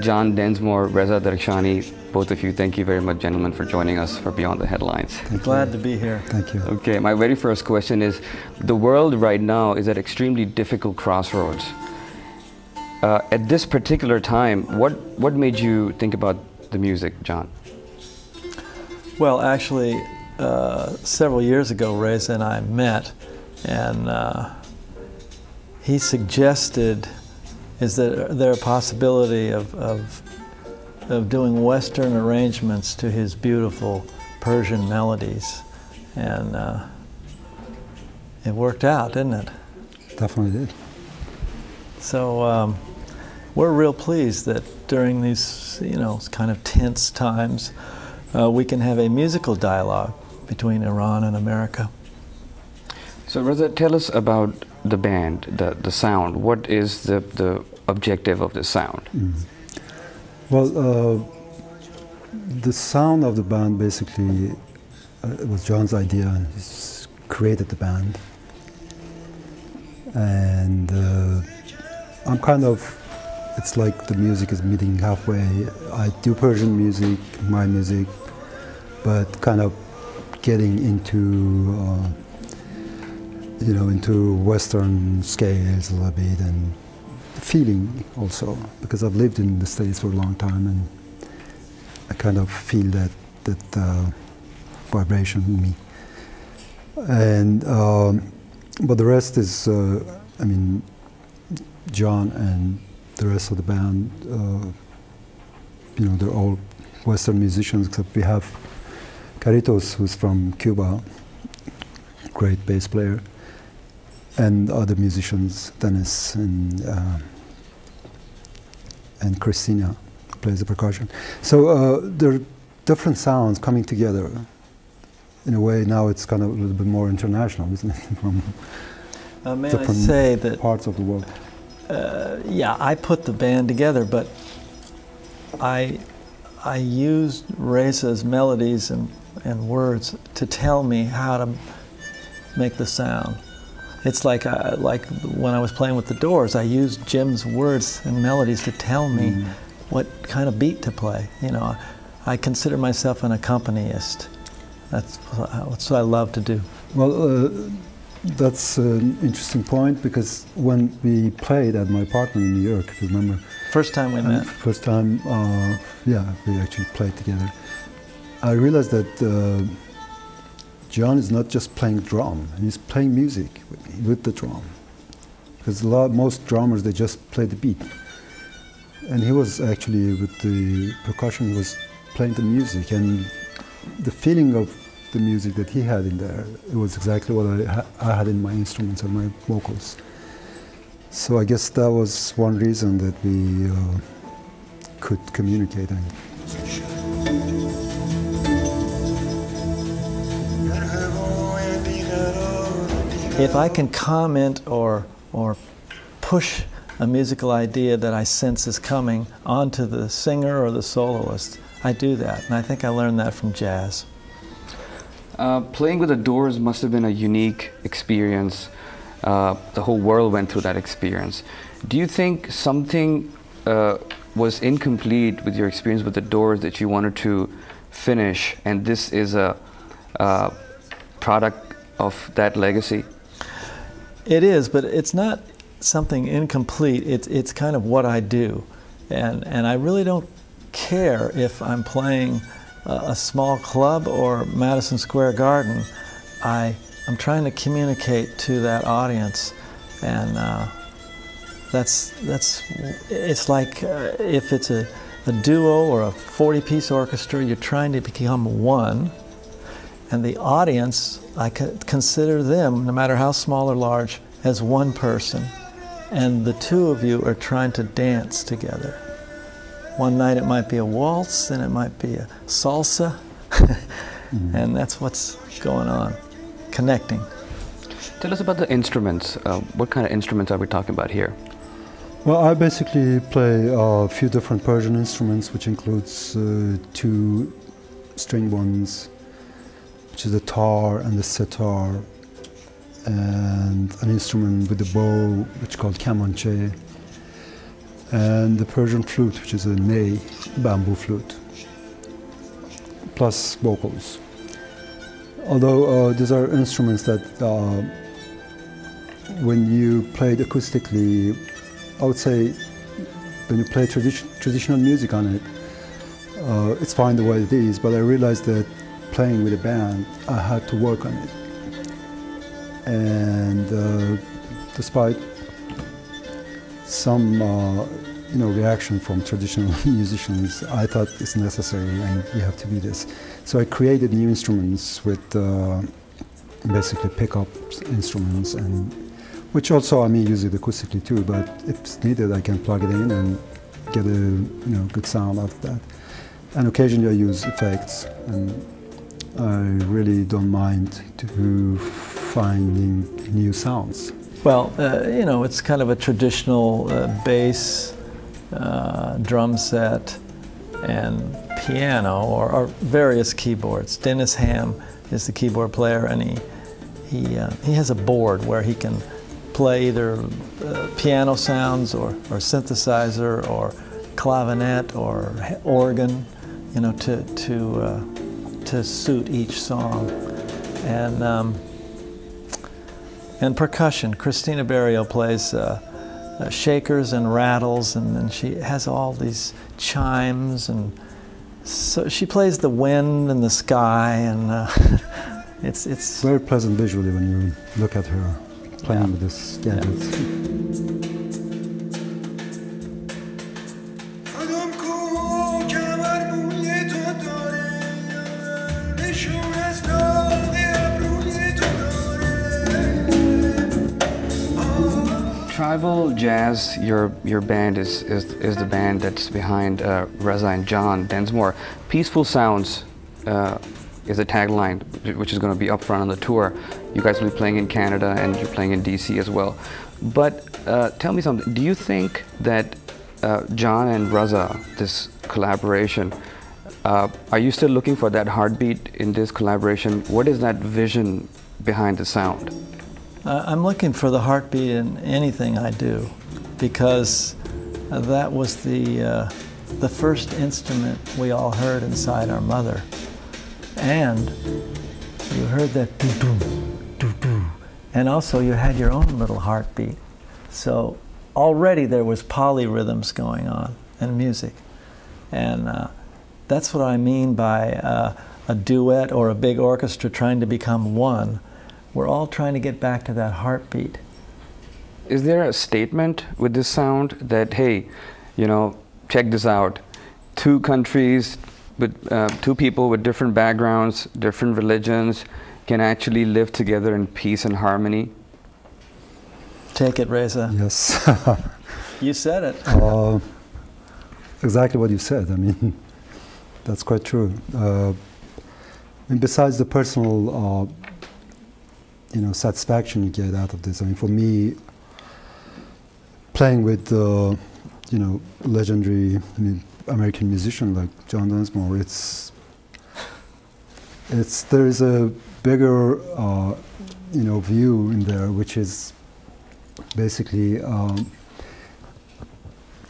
John Densmore, Reza Darkhshani, both of you, thank you very much, gentlemen, for joining us for Beyond the Headlines. Glad to be here. Thank you. Okay, my very first question is, the world right now is at extremely difficult crossroads. At this particular time, what made you think about the music, John? Well, actually, several years ago, Reza and I met, and he suggested, is there a possibility of doing Western arrangements to his beautiful Persian melodies? And it worked out, didn't it? Definitely did. So we're real pleased that during these, kind of tense times, we can have a musical dialogue between Iran and America. So Reza, tell us about the band, the sound. What is the objective of the sound? Well, the sound of the band basically it was John's idea, and he's created the band. And I'm kind of, it's like the music is meeting halfway. I do Persian music, my music, but kind of getting into into Western scales a little bit, and feeling also, because I've lived in the States for a long time, and I kind of feel that vibration in me. And but the rest is, I mean, John and the rest of the band, they're all Western musicians, except we have Carlitos, who's from Cuba, great bass player, and other musicians, Dennis and Christina, who plays the percussion. So there are different sounds coming together. In a way, now it's kind of a little bit more international, isn't it? From may I say that parts of the world. Yeah, I put the band together, but I used Reza's melodies and words to tell me how to make the sound. It's like when I was playing with the Doors, I used Jim's words and melodies to tell me what kind of beat to play. I consider myself an accompanist. That's what I love to do. Well, that's an interesting point, because when we played at my apartment in New York, if you remember. First time we met. First time, yeah, we actually played together. I realized that John is not just playing drum, he's playing music with the drum. Because most drummers, they just play the beat. And he was actually, with the percussion, he was playing the music, and the feeling of the music that he had in there, it was exactly what I had in my instruments and my vocals. So I guess that was one reason that we could communicate. If I can comment or push a musical idea that I sense is coming onto the singer or the soloist, I do that, and I think I learned that from jazz. Playing with the Doors must have been a unique experience. The whole world went through that experience. Do you think something was incomplete with your experience with the Doors that you wanted to finish, and this is a product of that legacy? It is, but it's not something incomplete. It's kind of what I do, and I really don't care if I'm playing a small club or Madison Square Garden. I'm trying to communicate to that audience, and it's like if it's a duo or a 40-piece orchestra, you're trying to become one, and the audience, I consider them, no matter how small or large, as one person, and the two of you are trying to dance together. One night it might be a waltz, and it might be a salsa, and that's what's going on, connecting. Tell us about the instruments. What kind of instruments are we talking about here? Well, I basically play a few different Persian instruments, which includes 2 string ones, which is the tar and the sitar, and an instrument with a bow, which is called kamanche, and the Persian flute, which is a ney bamboo flute, plus vocals. Although these are instruments that when you play it acoustically, I would say when you play traditional music on it, it's fine the way it is, but I realized that playing with a band, I had to work on it. And despite some reaction from traditional musicians, I thought it's necessary and you have to do this. So I created new instruments with basically pickup instruments, and which also I use it acoustically too, but if needed I can plug it in and get a good sound out of that. And occasionally I use effects, and I really don't mind to finding new sounds. Well, it's kind of a traditional bass, drum set, and piano, or various keyboards. Dennis Ham is the keyboard player, and he has a board where he can play either piano sounds or synthesizer or clavinet or organ, to suit each song. And percussion. Christina Barrio plays shakers and rattles, and she has all these chimes, and so she plays the wind and the sky, and it's very pleasant visually when you look at her playing with this gadget. Tribal Jazz, your band is the band that's behind Reza and John Densmore. Peaceful Sounds is a tagline, which is going to be up front on the tour. You guys will be playing in Canada and you're playing in DC as well. But tell me something, do you think that John and Reza, this collaboration, are you still looking for that heartbeat in this collaboration? What is that vision behind the sound? I'm looking for the heartbeat in anything I do, because that was the first instrument we all heard inside our mother. And you heard that doo-doo, doo-doo. And also you had your own little heartbeat. So already there was polyrhythms going on in music. And that's what I mean by a duet or a big orchestra trying to become one. We're all trying to get back to that heartbeat. Is there a statement with this sound that, hey, check this out, two countries, with two people with different backgrounds, different religions, can actually live together in peace and harmony? Take it, Reza. Yes. You said it. Exactly what you said. That's quite true. And besides the personal satisfaction you get out of this. For me, playing with legendary American musician like John Densmore, there is a bigger view in there, which is basically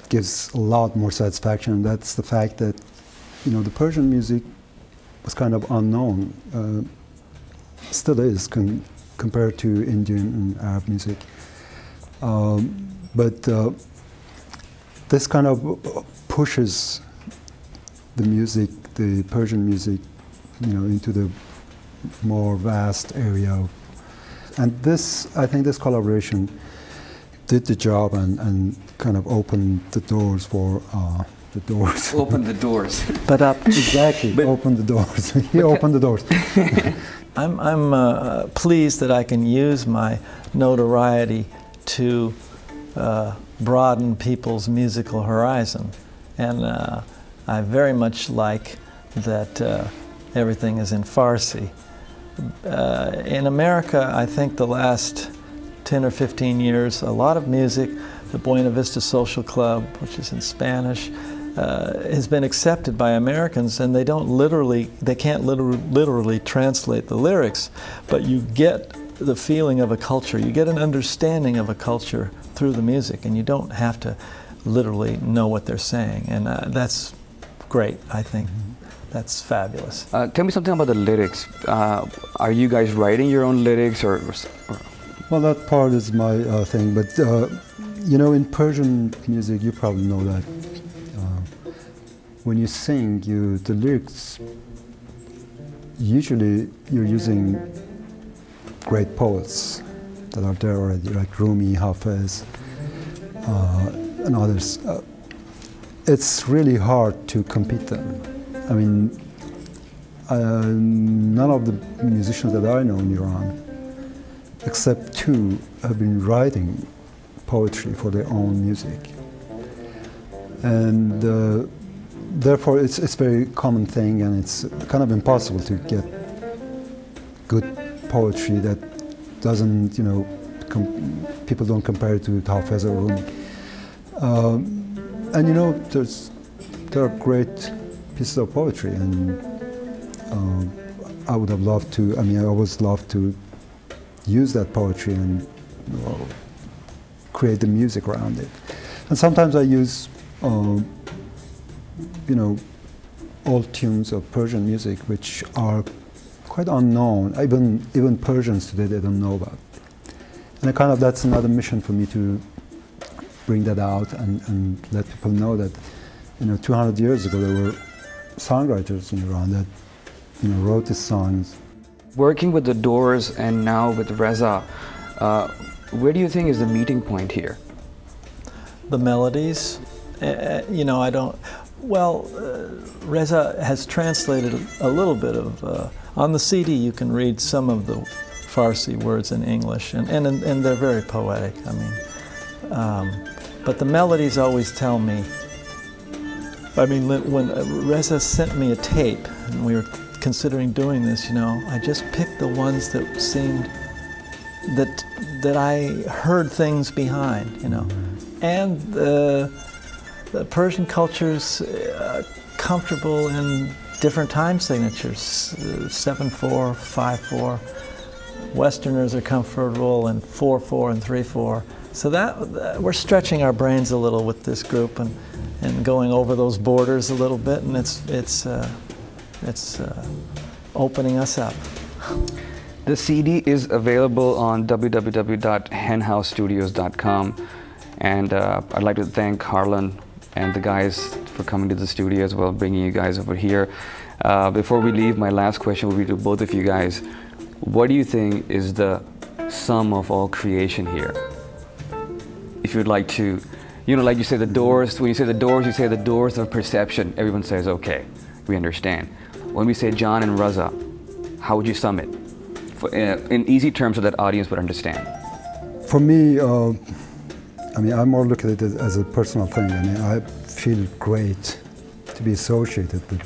gives a lot more satisfaction. And that's the fact that the Persian music was kind of unknown, still is compared to Indian and Arab music. But this kind of pushes the music, the Persian music, into the more vast area. And I think this collaboration did the job and kind of opened the doors for the doors. Open the doors. But exactly, open the doors. He opened the doors. I'm pleased that I can use my notoriety to broaden people's musical horizon. And I very much like that everything is in Farsi. In America, I think the last 10 or 15 years, a lot of music, the Buena Vista Social Club, which is in Spanish, has been accepted by Americans, and they can't literally translate the lyrics, but you get the feeling of a culture, you get an understanding of a culture through the music, and you don't have to literally know what they're saying, and that's great. I think that's fabulous. Tell me something about the lyrics. Are you guys writing your own lyrics, or? Well, that part is my thing, but you know, in Persian music, you probably know that when you sing, the lyrics, usually you're using great poets that are there already, like Rumi, Hafez, and others. It's really hard to compete them. I mean, none of the musicians that I know in Iran, except two, have been writing poetry for their own music. And therefore it's a very common thing, and it's kind of impossible to get good poetry that doesn't, you know, people don't compare it to Hafez or Rumi. And you know, there are great pieces of poetry, and I would have loved to, I mean, I always loved to use that poetry and create the music around it. And sometimes I use, you know, old tunes of Persian music which are quite unknown. Even Persians today, they don't know about. And that's another mission for me, to bring that out and let people know that, you know, 200 years ago there were songwriters in Iran that, you know, wrote these songs. Working with the Doors and now with Reza, where do you think is the meeting point here? The melodies, you know, I don't. Well, Reza has translated a little bit of. On the CD, you can read some of the Farsi words in English, and they're very poetic. I mean, but the melodies always tell me. I mean, when Reza sent me a tape, and we were considering doing this, you know, I just picked the ones that seemed that I heard things behind, you know, and the Persian culture's comfortable in different time signatures, 7/4, 5/4. Westerners are comfortable in 4/4 and 3/4. So that we're stretching our brains a little with this group and going over those borders a little bit, and it's opening us up. The CD is available on www.henhousestudios.com, and I'd like to thank Harlan and the guys for coming to the studio as well, bringing you guys over here. Before we leave, my last question will be to both of you guys. What do you think is the sum of all creation here? If you'd like to, you know, like you say the Doors, when you say the Doors, you say the doors of perception. Everyone says, okay, we understand. When we say John and Reza, how would you sum it? In easy terms so that audience would understand. For me, I mean, I more look at it as a personal thing. I mean, I feel great to be associated with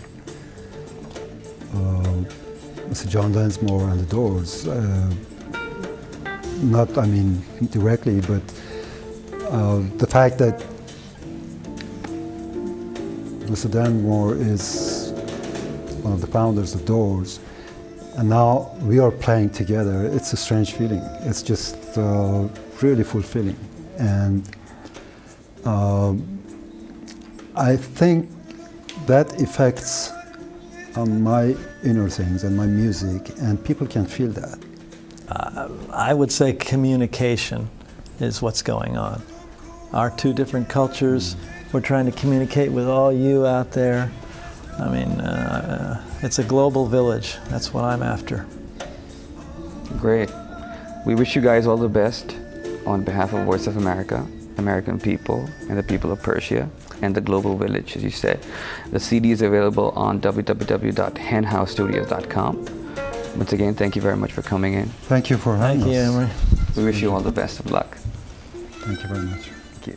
Mr. John Densmore and the Doors. Not, I mean, directly, but the fact that Mr. Densmore is one of the founders of Doors, and now we are playing together, it's a strange feeling. It's just really fulfilling. And I think that affects my inner things and my music, and people can feel that. I would say communication is what's going on. Our two different cultures, we're trying to communicate with all you out there. I mean, it's a global village. That's what I'm after. Great. We wish you guys all the best on behalf of Voice of America, American people, and the people of Persia, and the global village, as you said. The CD is available on www.henhousestudios.com. Once again, thank you very much for coming in. Thank you for having us. Thank you, Emery. We wish you all the best of luck. Thank you very much. Thank you.